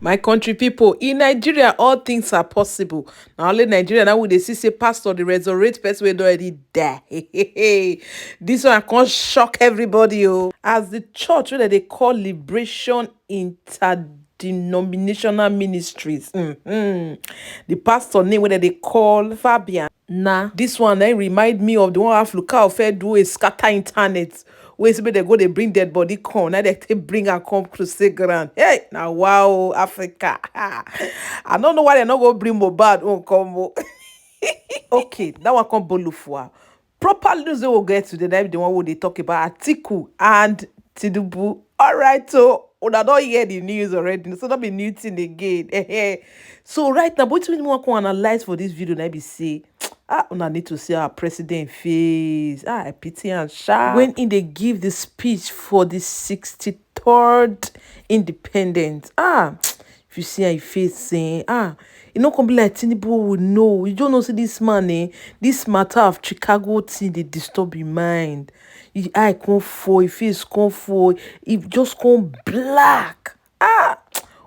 My country people, in Nigeria, all things are possible. Now only Nigeria now would they see say pastor the resurrect person will already die. This one can't shock everybody. Oh, as the church where they call Liberation Interdenominational Ministries. The pastor name where they call Fabian. Nah, this one then remind me of the one Africa fair do a scatter internet. Wait, they go, they bring dead body come. Now they bring and come crusade ground. Hey, now wow, Africa. I don't know why they not go bring Mobad on come. Okay, that one come Bolufua. Proper news they will get to the one where they talk about Atiku and Tinubu. All right, so una don't hear the news already, so don't be new thing again. So right now, what we want to analyze for this video, now be say, una need to see our president face. I pity and sharp. When in they give the speech for the 63rd independence, if you see how he face saying, you know, come be like Tinubu will know. You don't know, see this man, this matter of Chicago thing, they disturb your mind. Your eye come for, your face come for, it just come black.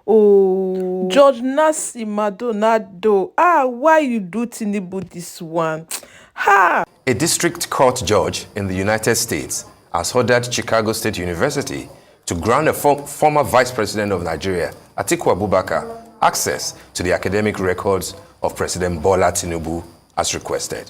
Oh, George Nasi Madonado. Why you do Tinubu this one? A district court judge in the United States has ordered Chicago State University to grant a former vice president of Nigeria, Atiku Abubakar, access to the academic records of President Bola Tinubu as requested.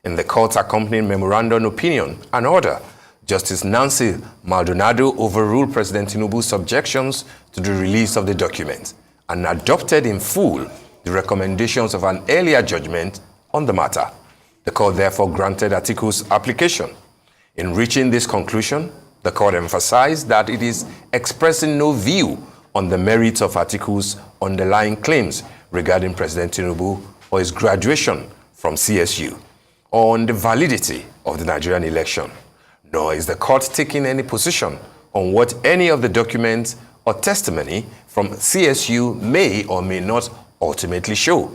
In the court's accompanying memorandum opinion and order, Justice Nancy Maldonado overruled President Tinubu's objections to the release of the document and adopted in full the recommendations of an earlier judgment on the matter. The court therefore granted Atiku's application. In reaching this conclusion, the court emphasized that it is expressing no view on the merits of Atiku's underlying claims regarding President Tinubu or his graduation from CSU, or on the validity of the Nigerian election. Nor is the court taking any position on what any of the documents or testimony from CSU may or may not ultimately show.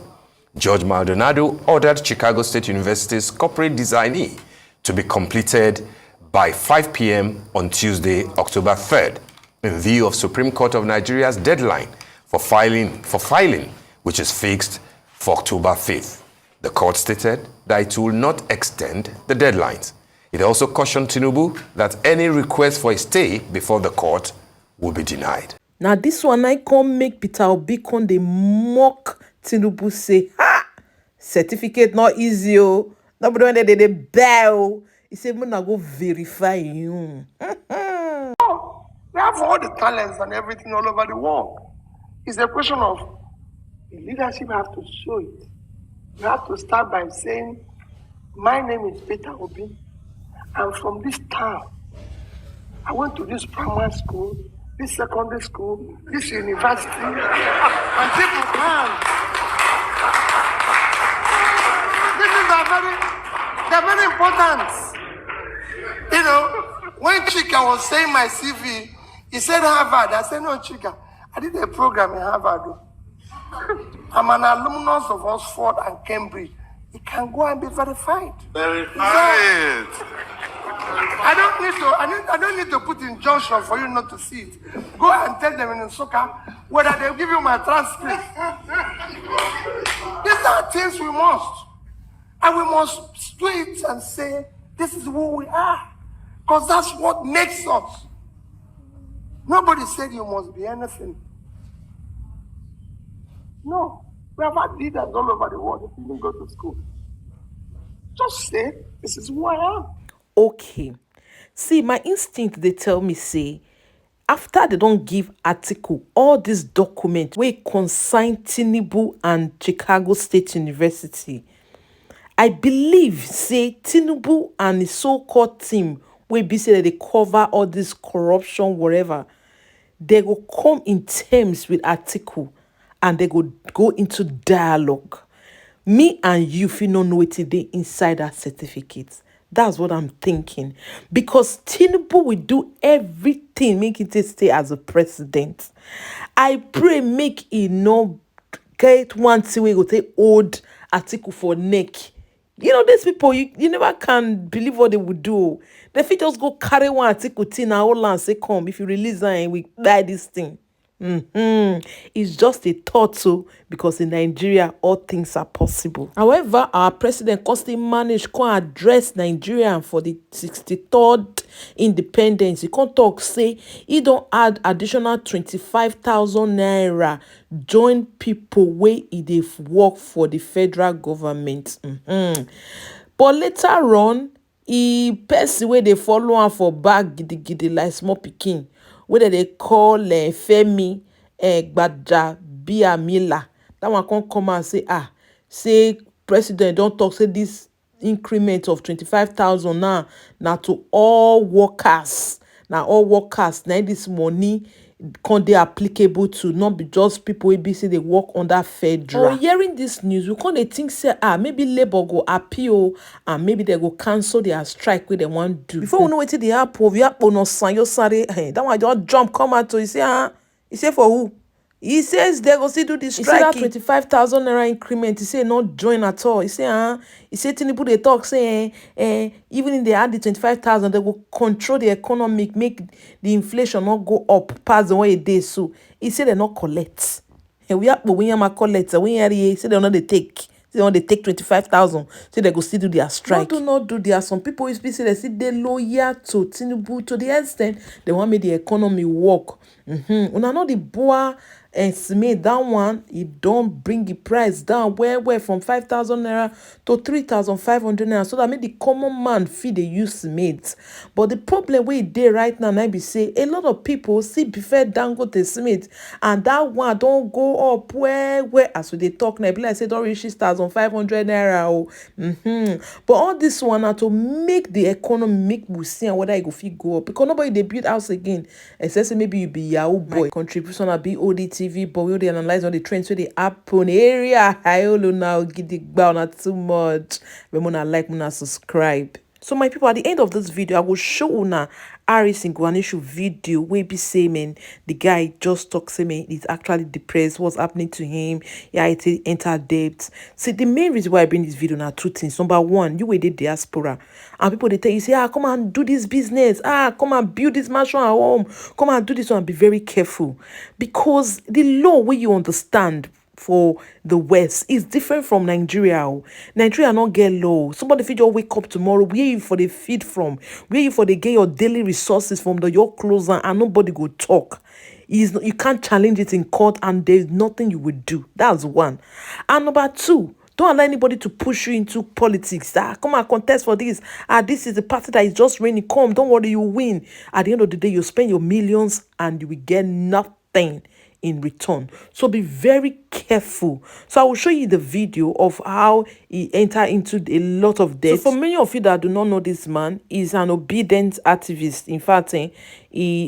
Judge Maldonado ordered Chicago State University's corporate designee to be completed by 5 p.m. on Tuesday, October 3rd, in view of Supreme Court of Nigeria's deadline for filing, which is fixed for October 5th. The court stated that it will not extend the deadlines. It also cautioned Tinubu that any request for a stay before the court will be denied. Now this one I come make Peter Obi come dey mock Tinubu say, certificate not easy oh. Nobody when they bell. He said, "Muna go verify you." We have all the talents and everything all over the world. It's a question of the leadership have to show it. You have to start by saying, "My name is Peter Obi. I'm from this town. I went to this primary school, this secondary school, this university." And people can. They're very important. You know, when Chika was saying my CV, he said Harvard. I said, "No, Chika, I did a program in Harvard. I'm an alumnus of Oxford and Cambridge. It can go and be verified." Verified. I don't need to put injunction for you not to see it. Go and tell them in soccer whether they'll give you my transcript. These are things we must. And we must do it and say, this is who we are. Because that's what makes us. Nobody said you must be anything. No. We have had leaders all over the world that didn't go to school. Just say, this is who I am. Okay. See, my instinct, they tell me, say, after they don't give Atiku all these documents wey consign Tinubu and Chicago State University, I believe, say, Tinubu and the so-called team will be say that they cover all this corruption, whatever, they will come in terms with Atiku and they go into dialogue. Me and you, if you don't know it, they inside that certificate. That's what I'm thinking. Because Tinubu will do everything, make it stay as a president. I pray make it no get one thing we go take old Atiku for neck. You know, these people, you never can believe what they would do. They fit just go carry one Atiku thing and hold and say, come, if you release and we buy this thing. It's just a thought, so because in Nigeria all things are possible. However, our president constantly managed to address Nigeria for the 63rd independence. He can't talk say he don't add additional 25,000 naira join people wey e dey work for the federal government. But later on, person wey dey follow am for back gidigidi like small pikin wey dem dey call Femi Gbadabiamila. That one come out say say president don talk say this increment of 25,000 now na to all workers. Na all workers na this money can dey applicable to, not be just people wey be say dey work under federal. On hearing this news, we come dey think say maybe labour go appeal and maybe they go cancel their strike wey they wan do. Before we know wetin dey happen, we happen on Sanyo Sare. That one just jump come out to he say for who? He says they go still do the strike. He say that 25,000 naira increment, he say not join at all. He say Tinubu dey talk say even if they add the 25,000, they will control the economic, make the inflation not go up past the way it is. So he say they not collect. We have we collect. We say they not they take. They want to take 25,000, so they go still do their strike. Not do there. Some people say they see they loyal to Tinubu to the extent they want make the economy work. Una know the boa estimate that one, it don't bring the price down where from 5,000 naira to 3,500 naira, so that make the common man feed the use cement. But the problem we dey right now, I be say a lot of people see prefer Dangote cement, and that one don't go up where as we dey talk now, be like say don't reach 6,500 naira. But all this one now to make the economy make we see whether it go fit go up, because nobody they build house again, except say maybe you be Yahoo boy. My contribution at Bod Tv, but we dey analyze all the trends where they happen area. I all now get the not too much. Remember like, subscribe. So my people, at the end of this video, I will show una Aris Ngwanishu video where be saying the guy just talk say he's actually depressed. What's happening to him? Yeah, it enter debt. See, the main reason why I bring this video now two things. Number one, you were the diaspora, and people they tell you say come and do this business, come and build this mansion at home, come and do this one. Be very careful, because the law where you understand for the West is different from Nigeria. Nigeria not get low. Somebody fit just wake up tomorrow, where you for the feed from, where you for the get your daily resources from your clothes, and nobody go talk. You can't challenge it in court, and there's nothing you would do. That's one. And number two, don't allow anybody to push you into politics. Come and contest for this. This is the party that is just raining. Come, don't worry, you win. At the end of the day, you spend your millions and you will get nothing in return. So be very careful. So I will show you the video of how he entered into a lot of debt. So for many of you that do not know this man, he's an obedient activist. In fact, he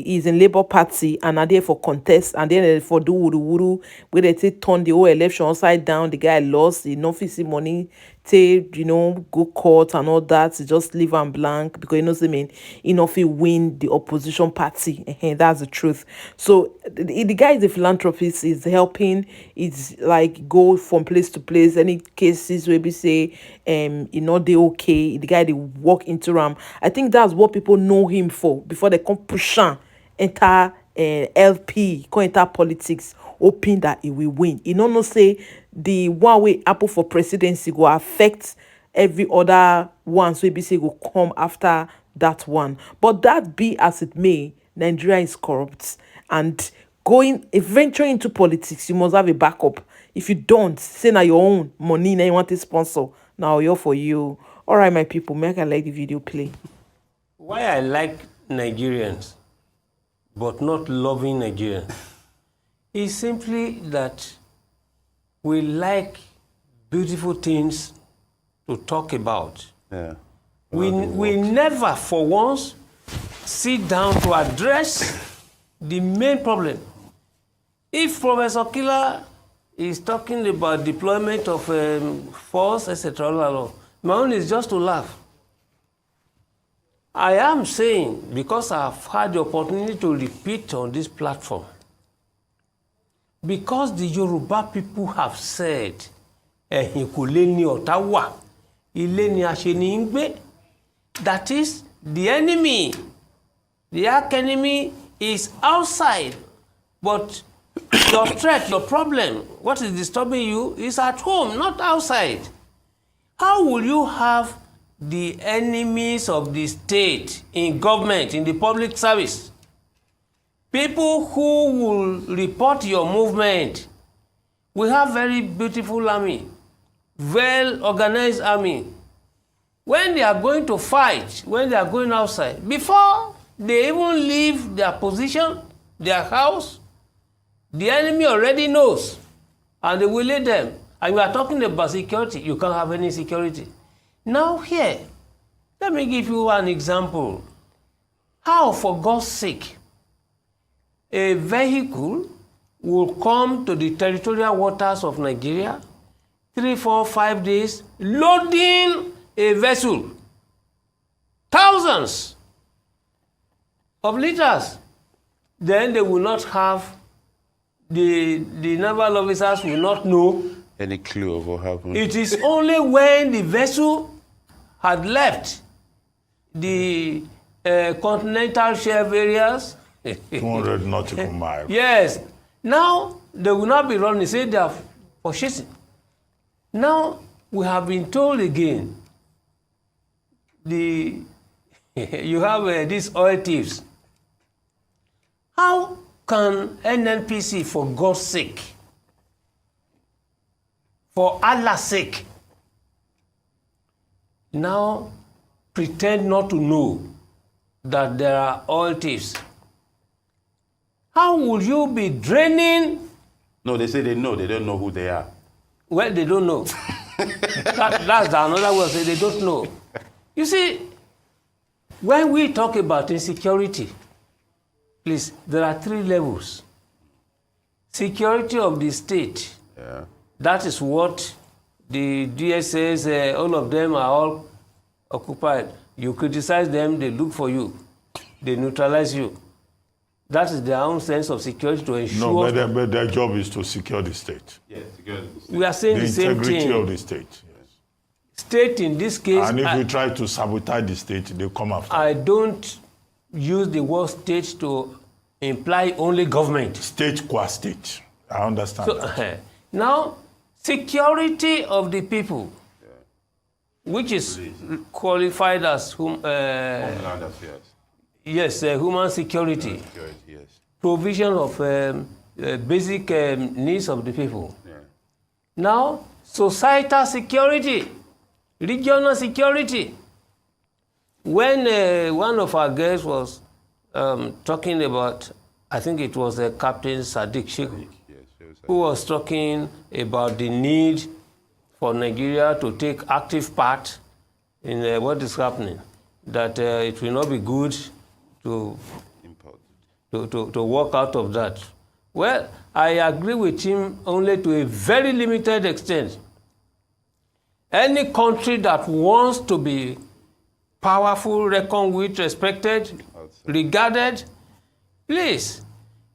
is in Labour Party and are there for contest, and then for do wuru where they turn the whole election upside down. The guy lost, he no fit see money, go court and all that. He just leave him blank because he no fit win the opposition party. That's the truth. So the guy is a philanthropist, is helping, it's like go from place to place. Any cases where we say they okay, the guy they walk into I think that's what people know him for before they come push enter LP, come enter politics, hoping that he will win. You know say the one way apple for presidency will affect every other one, so ABC will come after that one. But that be as it may, Nigeria is corrupt, and venturing into politics, you must have a backup. If you don't, say now your own money, now you want a sponsor, now you're for you. All right, my people, make I like the video play. Why I like Nigerians, but not loving Nigerians, is simply that we like beautiful things to talk about. Yeah. We never for once sit down to address the main problem. If Professor Killer is talking about deployment of force, etc., my own is just to laugh. I am saying, because I've had the opportunity to repeat on this platform, because the Yoruba people have said, that is, the enemy, the arch enemy is outside, but Your threat, your problem, what is disturbing you is at home, not outside. How will you have the enemies of the state in government, in the public service? People who will report your movement. We have very beautiful army, well-organized army. When they are going to fight, when they are going outside, before they even leave their position, their house, the enemy already knows, and they will lead them. And we are talking about security. You can't have any security. Now here, let me give you an example. How, for God's sake, a vehicle will come to the territorial waters of Nigeria 3, 4, 5 days, loading a vessel, thousands of liters. Then they will not have, the naval officers will not know Any clue of what happened? It is only when the vessel had left the continental shelf areas. 200 nautical miles. Yes. Now they will not be running. Say they are for chasing. Now we have been told again. You have these oil thieves. How can NNPC, for God's sake, for Allah's sake, now pretend not to know that there are oil thieves? How will you be draining? No, they say they know. They don't know who they are. Well, they don't know. That's another way of saying they don't know. You see, when we talk about insecurity, please, there are 3 levels. Security of the state. Yeah. That is what the DSS, all of them are all occupied. You criticize them, they look for you. They neutralize you. That is their own sense of security to ensure. No, but their job is to secure the state. Yes, security. We are saying the same integrity thing. of the state. Yes. State in this case. And if you try to sabotage the state, they come after. I don't use the word state to imply only government. State qua state. I understand So, that. now, security of the people, which is qualified as Homeland Affairs. yes, human security, Security, yes. provision of basic needs of the people. Yeah. Now, societal security, regional security. When one of our guests was talking about, I think it was Captain Sadiq Sheikh, Yes, yes. who was talking about the need for Nigeria to take active part in what is happening, that it will not be good to Import. to work out of that. Well, I agree with him only to a very limited extent. Any country that wants to be powerful, reckoned with, respected, regarded, please,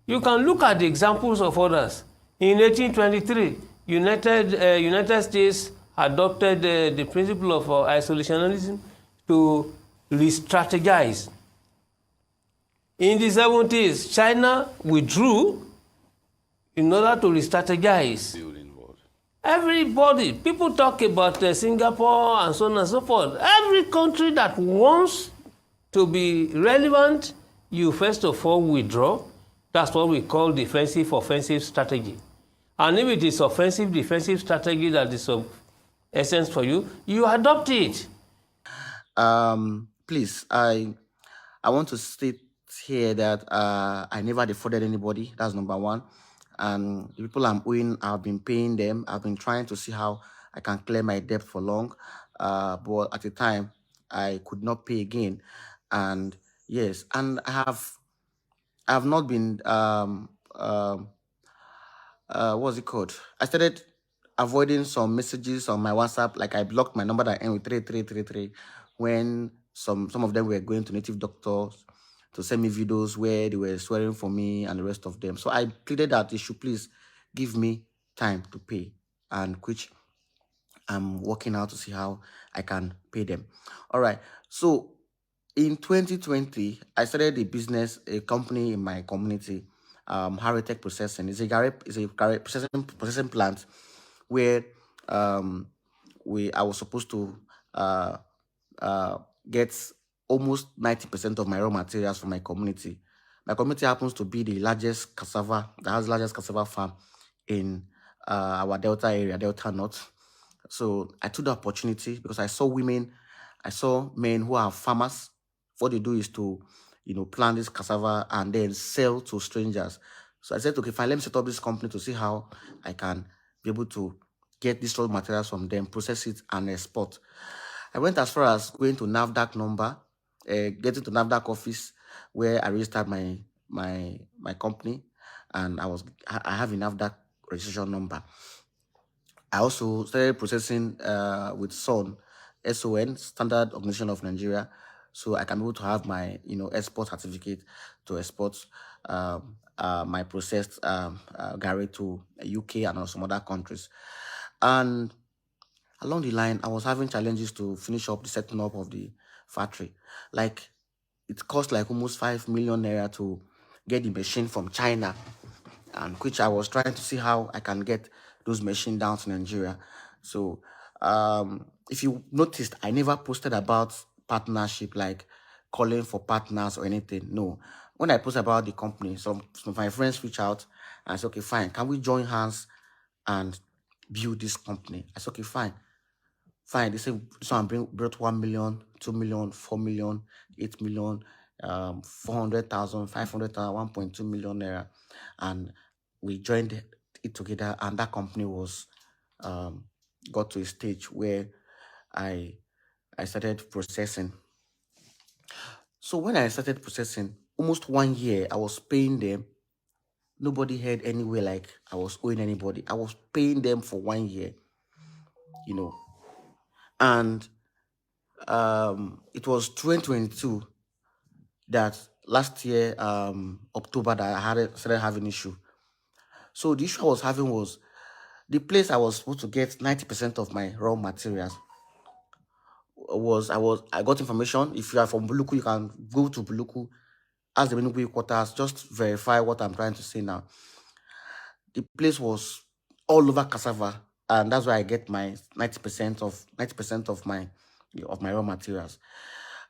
you can look at the examples of others. In 1823, United States adopted the principle of isolationism to re-strategize. In the 70s, China withdrew in order to re-strategize. Building world. Everybody, people talk about Singapore and so on and so forth. Every country that wants to be relevant, you first of all withdraw. That's what we call defensive-offensive strategy. And if it is offensive-defensive strategy that is of essence for you, you adopt it. Please, I want to state here that I never defrauded anybody. That's number one. And the people I'm owing, I've been paying them. I've been trying to see how I can clear my debt for long. But at the time, I could not pay again. And yes, and I have not been what's it called? I started avoiding some messages on my WhatsApp. Like I blocked my number that end with 3333 when some of them were going to native doctors to send me videos where they were swearing for me and the rest of them. So I pleaded that they should please give me time to pay, and which I'm working out to see how I can pay them. All right. So in 2020, I started a company in my community, Haritech processing. It's a Gary processing plant where I was supposed to get almost 90% of my raw materials from my community. My community happens to be the largest cassava, that has the largest cassava farm in our Delta area, Delta North. So I took the opportunity because I saw men who are farmers. What they do is to, plant this cassava and then sell to strangers. So I said, okay, fine, let me set up this company to see how I can be able to get these raw materials from them, process it, and export. I went as far as going to NAFDAC number, getting to NAFDAC office where I registered my company, and I have a NAFDAC registration number. I also started processing with SON, Standard Organization of Nigeria, so I can be able to have my export certificate to export my processed Gary to UK and some other countries. And along the line, I was having challenges to finish up the setting up of the factory. Like, it cost like almost 5 million naira to get the machine from China, and which I was trying to see how I can get those machines down to Nigeria. So if you noticed, I never posted about partnership, like calling for partners or anything. No. When I post about the company, some of my friends reach out and say, okay, fine, can we join hands and build this company? I said, okay, fine. Fine. They say this one brought 1 million, 2 million, 4 million, 8 million, 400,000, 500,000, 1.2 million naira. And we joined it together, and that company was got to a stage where I started processing. So when I started processing, almost 1 year, I was paying them. Nobody heard anywhere like I was owing anybody. I was paying them for 1 year, and it was 2022 that last year, October, that I started having issue. So the issue I was having was the place I was supposed to get 90% of my raw materials I got information. If you are from Buluku, you can go to Buluku, ask the Buluku quarters, just verify what I'm trying to say now. The place was all over cassava, and that's why I get my 90% of my raw materials.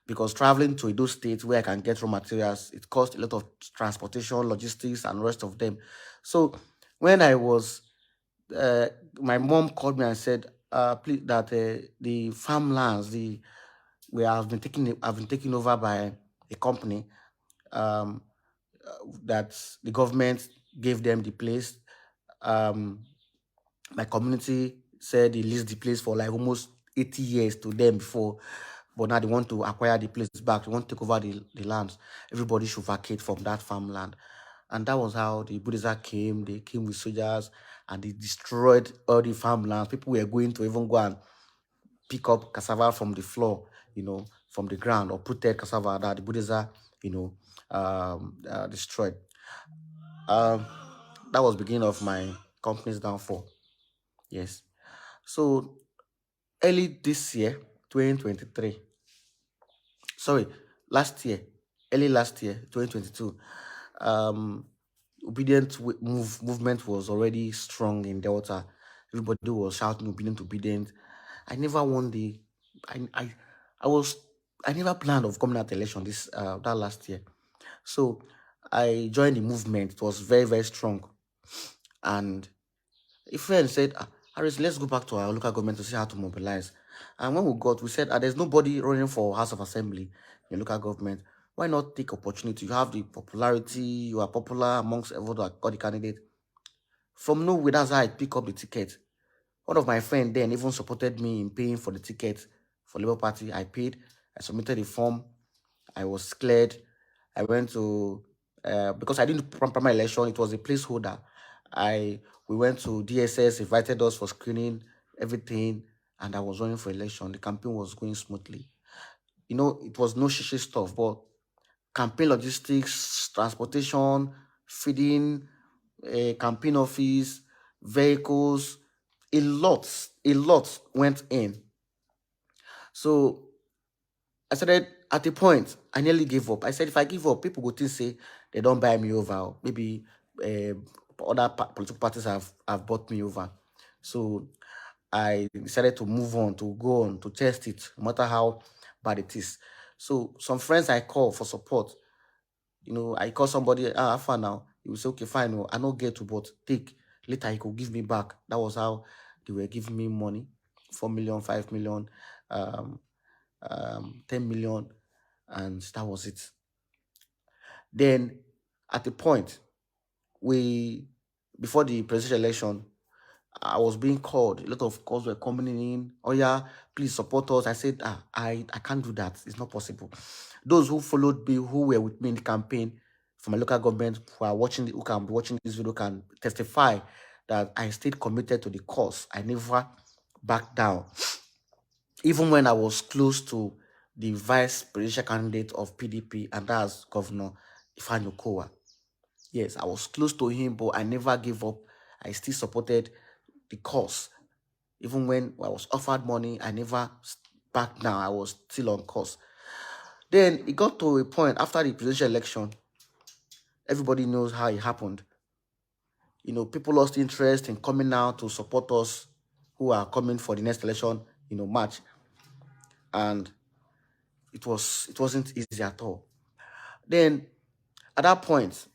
Because traveling to those states where I can get raw materials, it costs a lot of transportation, logistics, and rest of them. So when I was, my mom called me and said, please, that the farmlands, I've been taken over by a company, that the government gave them the place. My community said they leased the place for like almost 80 years to them before, but now they want to acquire the place back. They want to take over the lands. Everybody should vacate from that farmland. And that was how the Buddhists came. They came with soldiers and they destroyed all the farmlands. People were going to even go and pick up cassava from the floor, from the ground, or protect cassava that the Buddhists destroyed. That was the beginning of my company's downfall. Yes. So early this year, 2023. Sorry, early last year, 2022. Obedient movement was already strong in Delta. Everybody was shouting obedient. I never won the. I never planned of coming out election that last year. So I joined the movement. It was very, very strong. And a friend said, Harris, let's go back to our local government to see how to mobilize. And when we said, there's nobody running for House of Assembly in local government. Why not take opportunity? You have the popularity, you are popular amongst all the candidates. From nowhere, that's how I pick up the ticket. One of my friends then even supported me in paying for the ticket for Labour Party. I paid, I submitted the form, I was cleared. I went to, because I didn't do primary election, it was a placeholder. We went to DSS, invited us for screening, everything, and I was running for election. The campaign was going smoothly. It was no shishi stuff, but campaign logistics, transportation, feeding, campaign office, vehicles, a lot went in. So I started, at a point, I nearly gave up. I said, if I give up, people go think say they don't buy me over. Maybe other political parties have bought me over. So I decided to move on, to go on, to test it, no matter how bad it is. So some friends I call for support. I call somebody, how far now? He will say, okay, fine, I not get to, but take. Later, he could give me back. That was how they were giving me money, 4 million, 5 million, 10 million, and that was it. Then, at the point, before the presidential election, I was being called. A lot of calls were coming in. Oh yeah, please support us. I said, I can't do that. It's not possible. Those who followed me, who were with me in the campaign for my local government, who can be watching this video, can testify that I stayed committed to the cause. I never backed down. Even when I was close to the vice presidential candidate of PDP, and that's Governor Ifeanyi Okowa. Yes, I was close to him, but I never gave up. I still supported the cause. Even when I was offered money, I never backed down. I was still on course. Then it got to a point after the presidential election. Everybody knows how it happened. People lost interest in coming out to support us who are coming for the next election, March. And it wasn't easy at all. Then at that point,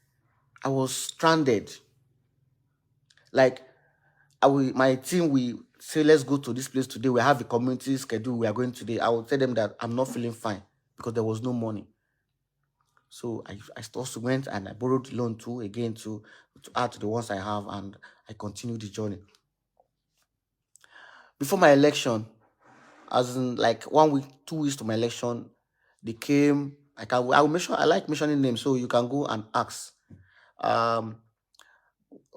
I was stranded. Like my team, we say, let's go to this place today. We have a community schedule. We are going today. I will tell them that I'm not feeling fine because there was no money. So I also went and I borrowed loan too, again, to add to the ones I have, and I continued the journey. Before my election, as in like 1 week, 2 weeks to my election, they came. I like mentioning names, so you can go and ask.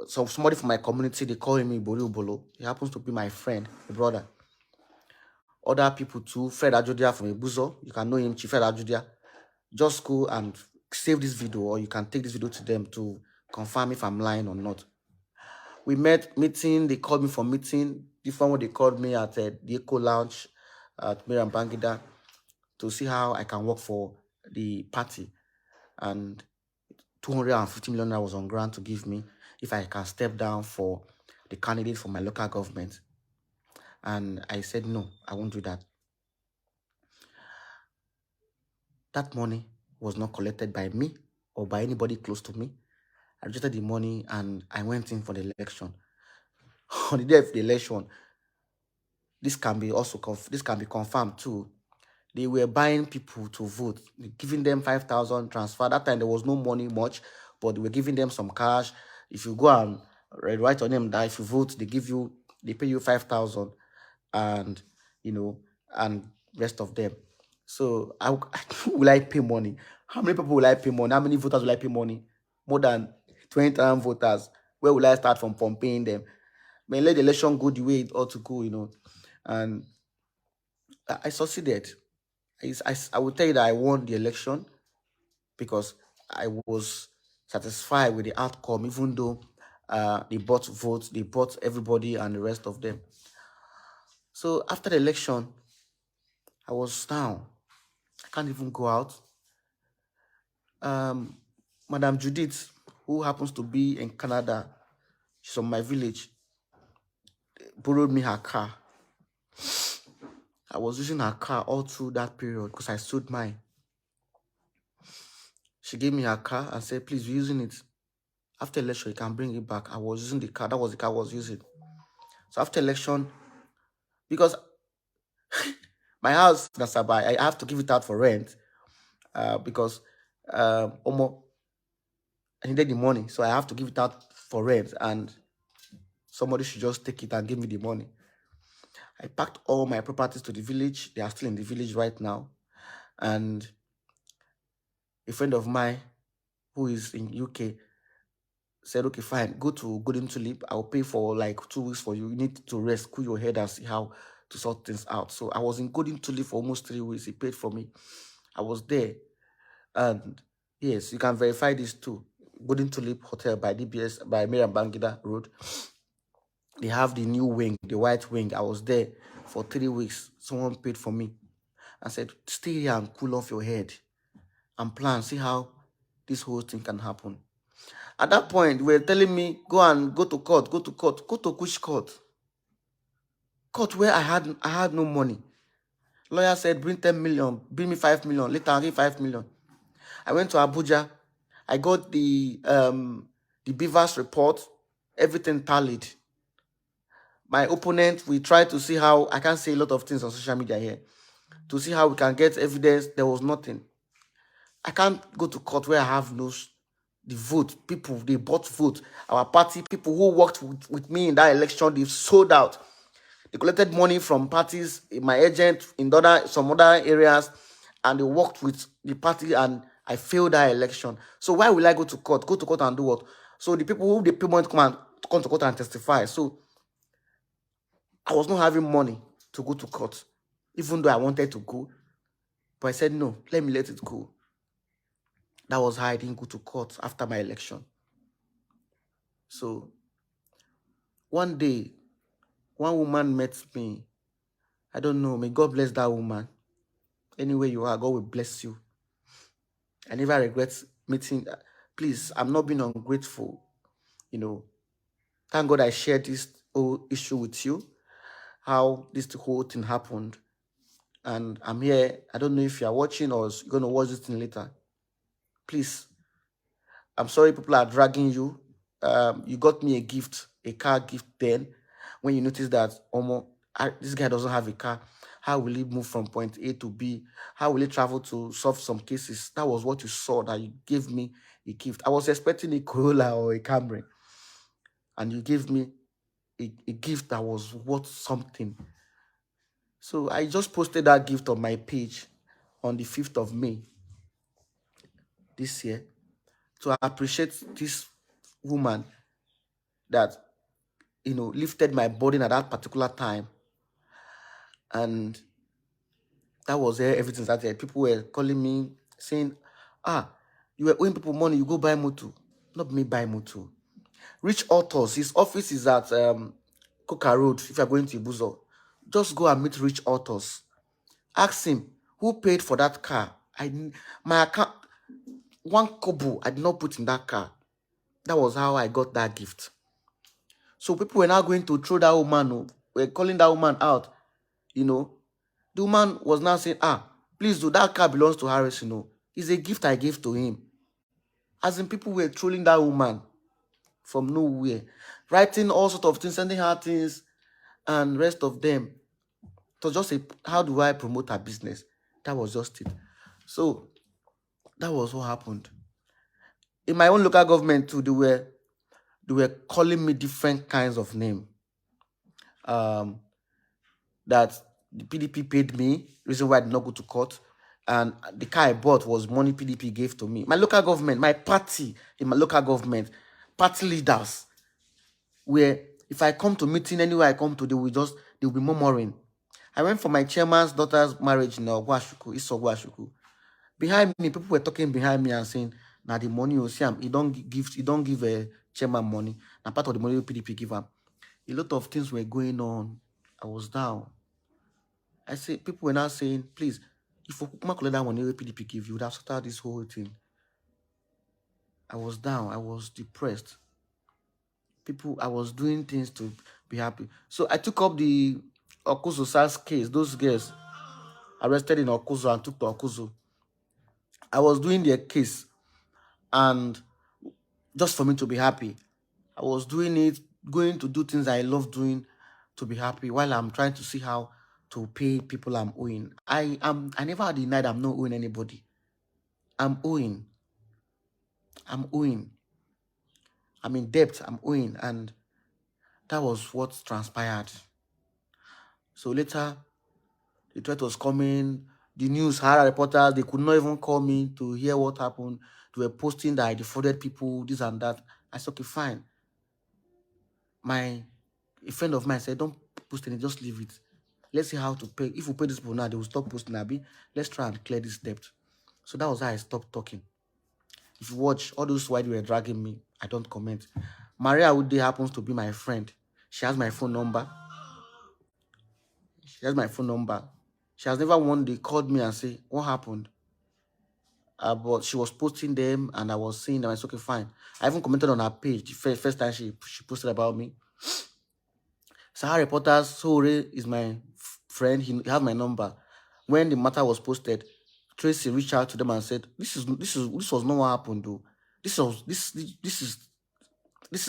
So somebody from my community, they call him Bolo. He happens to be my friend, my brother. Other people too, Fred Ajodia from Ebuzo, you can know him, Chief Fred Ajodia. Just go and save this video, or you can take this video to them to confirm if I'm lying or not. We meeting, they called me for meeting. Different one, they called me at the Eco Lounge at Miriam Bangida to see how I can work for the party. And 250 million was on grant to give me if I can step down for the candidate for my local government. And I said, no, I won't do that. That money was not collected by me or by anybody close to me. I rejected the money and I went in for the election. On the day of the election, this can be confirmed too. They were buying people to vote, giving them 5,000 transfer. That time there was no money much, but they were giving them some cash. If you go and write on them that if you vote, they pay you 5,000, and and rest of them. So will I pay money? How many people will I pay money? How many voters will I pay money? More than 20,000 voters. Where will I start from paying them? Let the election go the way it ought to go, and I succeeded. I will tell you that I won the election because I was satisfied with the outcome, even though they bought votes, they bought everybody and the rest of them. So after the election, I was down. I can't even go out. Madam Judith, who happens to be in Canada, she's from my village, borrowed me her car. I was using her car all through that period because I sold mine. She gave me her car and said, please, we're using it. After election, you can bring it back. I was using the car. That was the car I was using. So after election, because my house, I have to give it out for rent because Omo, I needed the money. So I have to give it out for rent, and somebody should just take it and give me the money. I packed all my properties to the village. They are still in the village right now. And a friend of mine who is in UK said, okay, fine, go to Golden Tulip. I'll pay for like 2 weeks for you. You need to rest, cool your head and see how to sort things out. So I was in Golden Tulip for almost 3 weeks. He paid for me. I was there. And yes, you can verify this too. Golden Tulip Hotel by DBS, by Miriam Bangida Road. They have the new wing, the white wing. I was there for 3 weeks. Someone paid for me and said, stay here and cool off your head and plan, see how this whole thing can happen. At that point, they were telling me, go to court, go to court. Go to which court? Court where I had no money. Lawyer said, bring 10 million, bring me 5 million. Later, I'll give 5 million. I went to Abuja. I got the Beavers report. Everything tallied. My opponent, we tried to see how, I can't say a lot of things on social media here, to see how we can get evidence. There was nothing. I can't go to court where I have the vote. People, they bought vote. Our party, people who worked with me in that election, they've sold out. They collected money from parties, my agent in some other areas, and they worked with the party, and I failed that election. So why will I go to court? Go to court and do what? So the people who they pay money come to court and testify. So I was not having money to go to court, even though I wanted to go. But I said, no, let me let it go. That was how I didn't go to court after my election. So one day, one woman met me. I don't know. May God bless that woman. Anywhere you are, God will bless you. I never regret meeting. Please, I'm not being ungrateful. Thank God I shared this whole issue with you, how this whole thing happened. And I'm here. I don't know if you're watching or you're going to watch this thing later. Please, I'm sorry people are dragging you. You got me a gift, a car gift then. When you notice that, this guy doesn't have a car, how will he move from point A to B? How will he travel to solve some cases? That was what you saw, that you gave me a gift. I was expecting a Corolla or a Camry, and you gave me a gift that was worth something. So I just posted that gift on my page on the 5th of May this year to appreciate this woman that, lifted my burden at that particular time. And that was where everything started. People were calling me saying, you were owing people money, you go buy motor. Not me buy motor. Rich Authors, his office is at Coca Road. If you're going to Ibuzo, just go and meet Rich Authors. Ask him, who paid for that car? My account, 1 kobo, I did not put in that car. That was how I got that gift. So people were now going to throw that woman, were calling that woman out. The woman was now saying, please do, that car belongs to Harris, It's a gift I gave to him. As in, people were trolling that woman from nowhere, writing all sorts of things, sending her things, and rest of them. It was just how do I promote her business? That was just it. So that was what happened. In my own local government too, they were calling me different kinds of name. That the PDP paid me, reason why I did not go to court, and the car I bought was money PDP gave to me. My local government, my party in my local government, party leaders, where if I come to meeting anywhere I come to, they will be murmuring. I went for my chairman's daughter's marriage in Ogwashuku. Behind me, people were talking behind me and saying, now the money you see, he don't give a chairman money. Now part of the money PDP give him. A lot of things were going on. I was down. I say, people were now saying, please, if you collect that money PDP give you, would have started this whole thing. I was down. I was depressed. I was doing things to be happy. So I took up the Okuzo SARS case. Those girls arrested in Okuzo and took to Okuzo. I was doing their case, and just for me to be happy, I was doing it, going to do things I love doing to be happy, while I'm trying to see how to pay people I'm owing. I never denied I'm not owing anybody. I'm owing. I'm in debt. I'm owing, and that was what transpired. So later, the threat was coming. The news, had reporters, they could not even call me to hear what happened. They were posting that I defrauded people, this and that. I said, okay, fine. A friend of mine said, don't post it, just leave it. Let's see how to pay. If we pay this people now, they will stop posting Abi. Let's try and clear this debt. So that was how I stopped talking. If you watch all those why they were dragging me, I don't comment. Maria Ude happens to be my friend. She has my phone number. She has never one day called me and say, what happened? but she was posting them, and I was seeing them. I said, okay, fine. I even commented on her page the first time she posted about me. Sahara Reporters, Sore is my friend. He have my number. When the matter was posted, Tracy reached out to them and said, this was not what happened, though. This is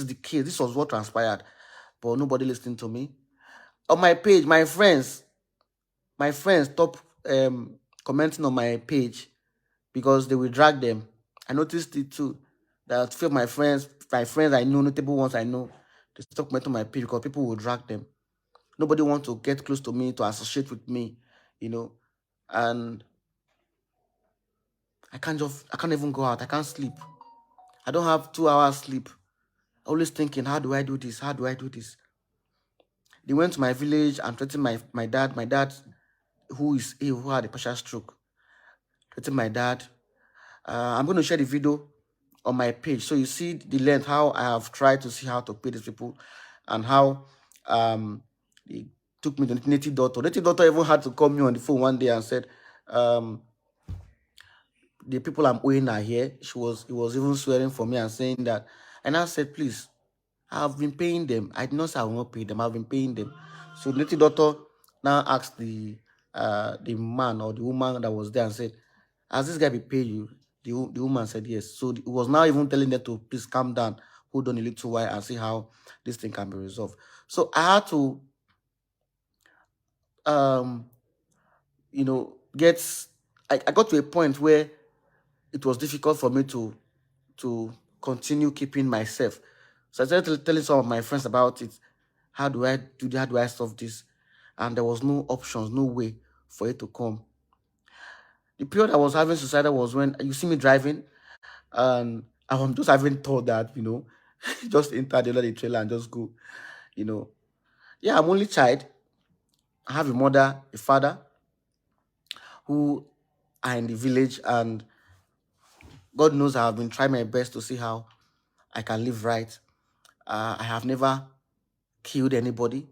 the case. This was what transpired. But nobody listened to me. On my page, my friends stopped commenting on my page because they will drag them. I noticed it too. That few of my friends I know, notable ones I know, they stopped commenting on my page because people will drag them. Nobody wants to get close to me, to associate with me, and I can't even go out. I can't sleep. I don't have 2 hours sleep. Always thinking, how do I do this? How do I do this? They went to my village and threatened my dad. My dad, who is ill, who had a partial stroke, threatened my dad. I'm going to share the video on my page, so you see the length, how I have tried to see how to pay these people, and how they took me to native doctor. Native doctor even had to call me on the phone one day and said, the people I'm owing are here. He was even swearing for me and saying that. And I said, please, I've been paying them. I did not say I will not pay them. I've been paying them. So the native doctor now asked the man or the woman that was there and said, has this guy been paying you? The woman said yes. So he was now even telling them to please calm down, hold on a little while and see how this thing can be resolved. So I had to I got to a point where it was difficult for me to continue keeping myself. So I started telling some of my friends about it. How do I do that? How do I solve this? And there was no options, no way for it to come. The period I was having suicidal was when you see me driving, and I'm just having thought that, just enter the trailer and just go, Yeah, I'm only child. I have a mother, a father who are in the village, and God knows I have been trying my best to see how I can live right. I have never killed anybody.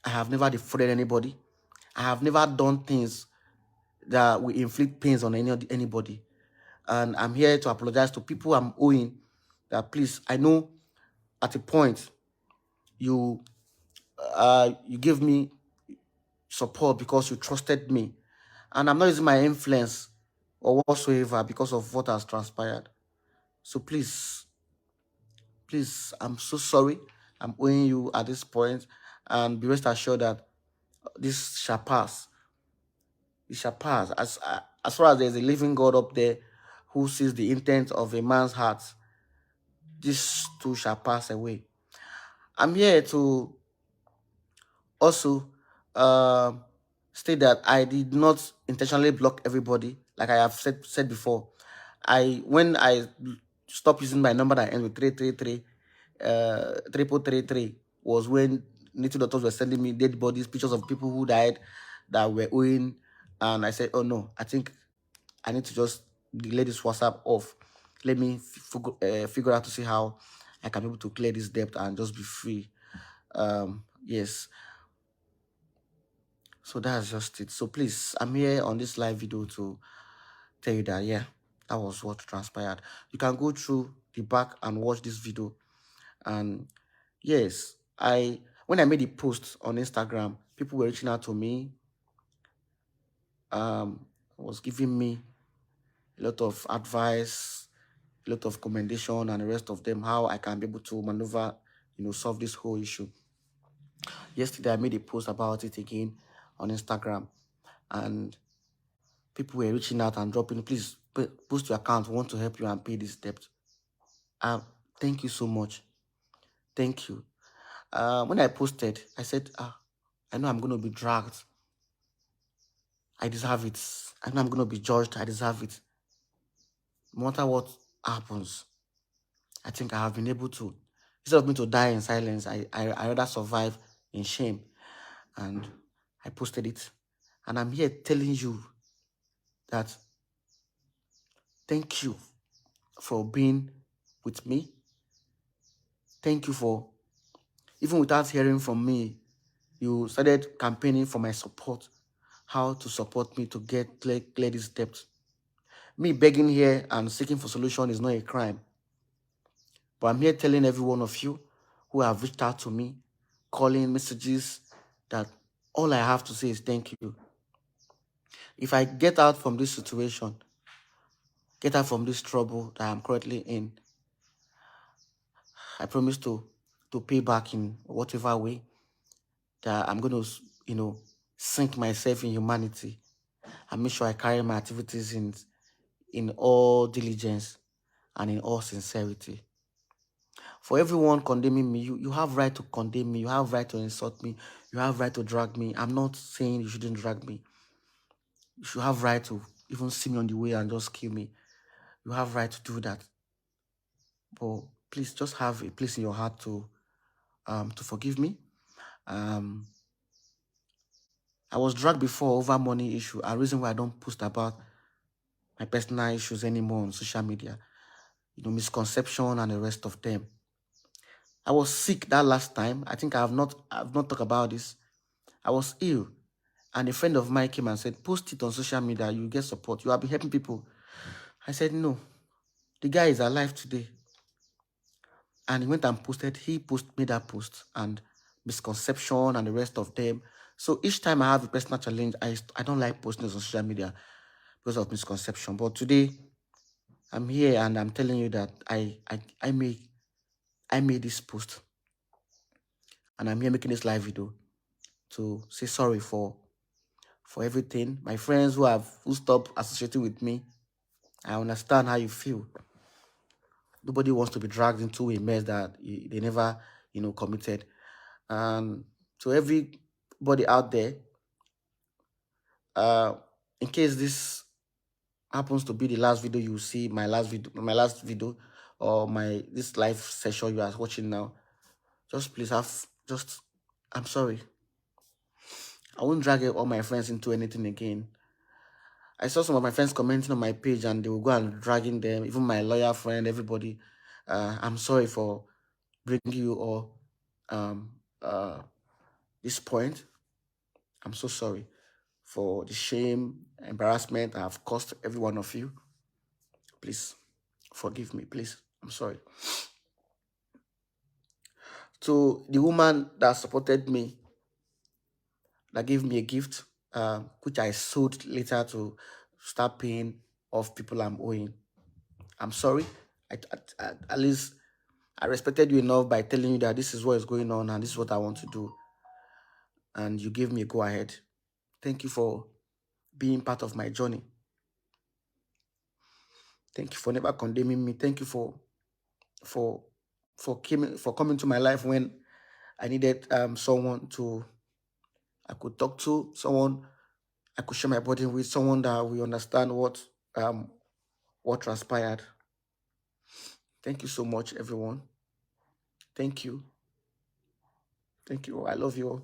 I have never defrauded anybody. I have never done things that will inflict pains on anybody. And I'm here to apologize to people I'm owing that, please, I know at a point you gave me support because you trusted me. And I'm not using my influence or whatsoever because of what has transpired. So please, I'm so sorry. I'm owing you at this point, and be rest assured that this shall pass. It shall pass. As far as there's a living God up there who sees the intent of a man's heart, this too shall pass away. I'm here to also state that I did not intentionally block everybody, like I have said before. When I stopped using my number that ends with 333, 3333, was when native doctors were sending me dead bodies, pictures of people who died that were owing, and I said, oh no, I think I need to just delete this WhatsApp off. Let me figure out to see how I can be able to clear this debt and just be free. Yes. So that's just it. So please, I'm here on this live video to tell you that, yeah, that was what transpired. You can go through the back and watch this video. And yes, when I made the post on Instagram, people were reaching out to me, was giving me a lot of advice, a lot of commendation, and the rest of them, how I can be able to maneuver, solve this whole issue. Yesterday, I made a post about it again on Instagram, and people were reaching out and dropping, please post your account. We want to help you and pay this debt. Thank you so much. Thank you. When I posted, I said, I know I'm going to be dragged. I deserve it. I know I'm going to be judged. I deserve it. No matter what happens, I think I have been able to, instead of me to die in silence, I rather survive in shame. And I posted it. And I'm here telling you that thank you for being with me. Thank you for, even without hearing from me, you started campaigning for my support, how to support me to clear this debt. Me begging here and seeking for solution is not a crime. But I'm here telling every one of you who have reached out to me, calling messages, that all I have to say is thank you. If I get out from this situation, get out from this trouble that I'm currently in, I promise to pay back in whatever way that I'm going to, sink myself in humanity and make sure I carry my activities in all diligence and in all sincerity. For everyone condemning me, you have right to condemn me. You have right to insult me. You have right to drag me. I'm not saying you shouldn't drag me. You should have right to even see me on the way and just kill me. You have right to do that. But please just have a place in your heart to forgive me. I was dragged before over money issue. A reason why I don't post about my personal issues anymore on social media. Misconception and the rest of them. I was sick that last time. I think I've not talked about this. I was ill. And a friend of mine came and said, post it on social media, you get support. You will be helping people. I said, no. The guy is alive today. And he went and made that post, and misconception and the rest of them. So each time I have a personal challenge, I don't like posting on social media because of misconception. But today, I'm here and I'm telling you that I made this post. And I'm here making this live video to say sorry for everything. My friends who stopped associating with me, I understand how you feel. Nobody wants to be dragged into a mess that they never, committed. And to everybody out there, in case this happens to be the last video you see, my last video, or this live session you are watching now, just please I'm sorry. I won't drag all my friends into anything again. I saw some of my friends commenting on my page and they will go and dragging them, even my lawyer friend, everybody. I'm sorry for bringing you all this point. I'm so sorry for the shame, embarrassment I have caused every one of you. Please forgive me, please. I'm sorry. To the woman that supported me, that gave me a gift, which I sold later to start paying off people I'm owing. I'm sorry. At least I respected you enough by telling you that this is what is going on and this is what I want to do. And you gave me a go ahead. Thank you for being part of my journey. Thank you for never condemning me. Thank you for coming to my life when I needed someone I could talk to, someone I could share my burden with, someone that will understand what transpired. Thank you so much, everyone. Thank you. Thank you. I love you all.